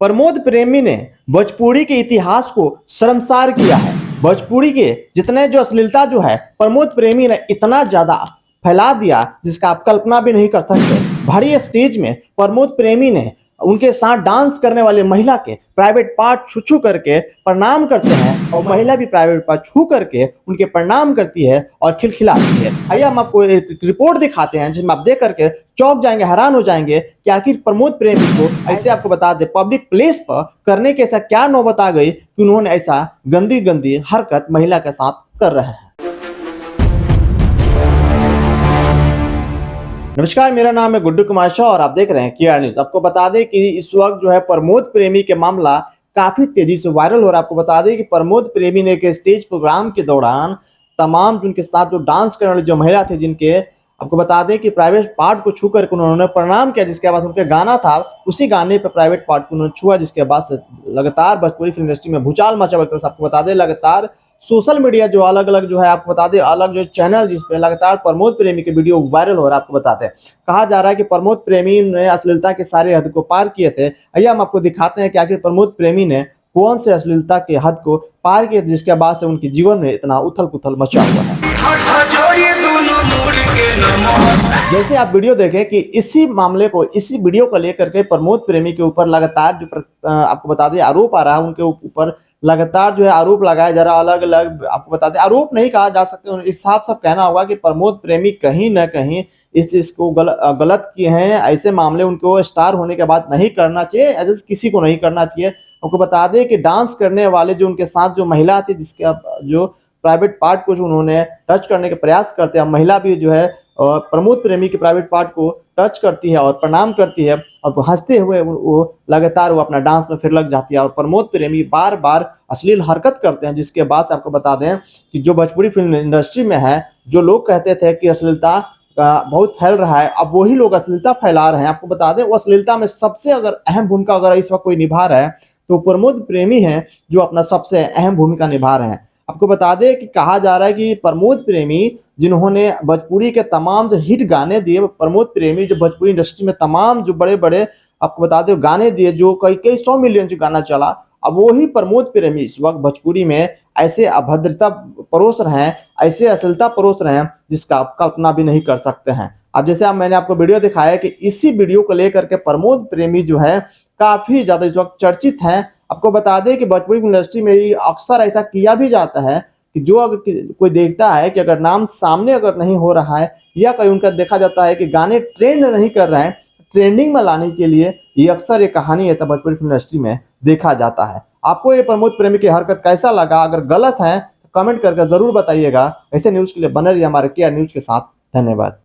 प्रमोद प्रेमी ने भोजपुरी के इतिहास को शर्मसार किया है। भोजपुरी के जितने जो अश्लीलता जो है प्रमोद प्रेमी ने इतना ज्यादा फैला दिया जिसका आप कल्पना भी नहीं कर सकते। भारी स्टेज में प्रमोद प्रेमी ने उनके साथ डांस करने वाले महिला के प्राइवेट पार्ट छू छू करके प्रणाम करते हैं और महिला भी प्राइवेट पार्ट छू करके उनके प्रणाम करती है और खिलखिलाती है। आइए हम आपको एक रिपोर्ट दिखाते हैं जिसमें आप देख करके चौंक जाएंगे, हैरान हो जाएंगे कि आखिर प्रमोद प्रेमी को ऐसे आपको बता दे पब्लिक प्लेस पर करने के ऐसा क्या नौबत आ गई कि उन्होंने ऐसा गंदी गंदी हरकत महिला के साथ कर रहे हैं। नमस्कार, मेरा नाम है गुड्डू कुमार शाह और आप देख रहे हैं केआर न्यूज। आपको बता दें कि इस वक्त जो है प्रमोद प्रेमी के मामला काफी तेजी से वायरल हो रहा है। आपको बता दें कि प्रमोद प्रेमी ने एक स्टेज प्रोग्राम के दौरान तमाम उनके साथ जो डांस करने वाली जो महिला थे, जिनके आपको बता दें कि प्राइवेट पार्ट को छू करके उन्होंने प्रणाम किया, जिसके बाद उनके गाना था उसी गाने पे प्राइवेट पार्ट को उन्होंने छुआ, जिसके बाद से लगातार भोजपुरी फिल्म इंडस्ट्री में भूचाल मचा हुआ। आपको बता दें लगातार सोशल मीडिया जो अलग अलग जो है आपको बता दें अलग जो चैनल जिसपे लगातार प्रमोद प्रेमी के वीडियो वायरल हो रहा है। आपको बताते हैं, कहा जा रहा है कि प्रमोद प्रेमी ने अश्लीलता के सारे हद को पार किए थे। आइए हम आपको दिखाते हैं कि आखिर प्रमोद प्रेमी ने कौन से अश्लीलता के हद को पार किया जिसके बाद से उनके जीवन में इतना उथल पुथल मचा हुआ है। जैसे आप वीडियो देखें कि इसी मामले को, इसी वीडियो को लेकर के प्रमोद प्रेमी के ऊपर लगातार जो आपको बता दें आरोप आ रहा है, उनके ऊपर लगातार जो है आरोप लगाया जा रहा है। अलग अलग आपको बता दें आरोप नहीं कहा जा सकते, इस साफ साफ कहना होगा कि प्रमोद प्रेमी कहीं ना कहीं इस चीज को गलत किए हैं। ऐसे मामले उनको स्टार होने के बाद नहीं करना चाहिए, ऐसे किसी को नहीं करना चाहिए। आपको बता दें कि डांस करने वाले जो उनके साथ जो महिला थी, जिसके जो प्राइवेट पार्ट को जो उन्होंने टच करने के प्रयास करते हैं, महिला भी जो है प्रमोद प्रेमी के प्राइवेट पार्ट को टच करती है और प्रणाम करती है और हंसते हुए वो लगातार वो अपना डांस में फिर लग जाती है और प्रमोद प्रेमी बार बार अश्लील हरकत करते हैं। जिसके बाद से आपको बता दें कि जो भोजपुरी फिल्म इंडस्ट्री में है, जो लोग कहते थे कि अश्लीलता बहुत फैल रहा है, अब वही लोग अश्लीलता फैला रहे हैं। आपको बता दें वो अश्लीलता में सबसे अगर अहम भूमिका अगर इस वक्त कोई निभा रहा है तो प्रमोद प्रेमी है, जो अपना सबसे अहम भूमिका निभा रहे हैं। आपको बता दें कि कहा जा रहा है कि प्रमोद प्रेमी जिन्होंने भोजपुरी के तमाम जो हिट गाने दिए, प्रमोद प्रेमी जो भोजपुरी इंडस्ट्री में तमाम जो बड़े बड़े आपको बता दें गाने दिए, जो कई कई 100 मिलियन जो गाना चला, अब वही प्रमोद प्रेमी इस वक्त भोजपुरी में ऐसे अभद्रता परोस रहे हैं, ऐसे अश्लीलता परोस रहे हैं जिसका आप कल्पना भी नहीं कर सकते हैं। अब जैसे मैंने आपको वीडियो दिखाया कि इसी वीडियो को लेकर के प्रमोद प्रेमी जो है काफी ज्यादा इस वक्त चर्चित हैं। आपको बता दें कि भोजपुरी इंडस्ट्री में अक्सर ऐसा किया भी जाता है कि जो अगर कोई देखता है कि अगर नाम सामने अगर नहीं हो रहा है या कहीं उनका देखा जाता है कि गाने ट्रेंड नहीं कर रहे हैं, ट्रेंडिंग में लाने के लिए ये अक्सर ये कहानी ऐसा भोजपुरी फिल्म इंडस्ट्री में देखा जाता है। आपको ये प्रमोद प्रेमी की हरकत कैसा लगा? अगर गलत है तो कमेंट करके जरूर बताइएगा। ऐसे न्यूज के लिए बने रहिए हमारे केआर न्यूज के साथ। धन्यवाद।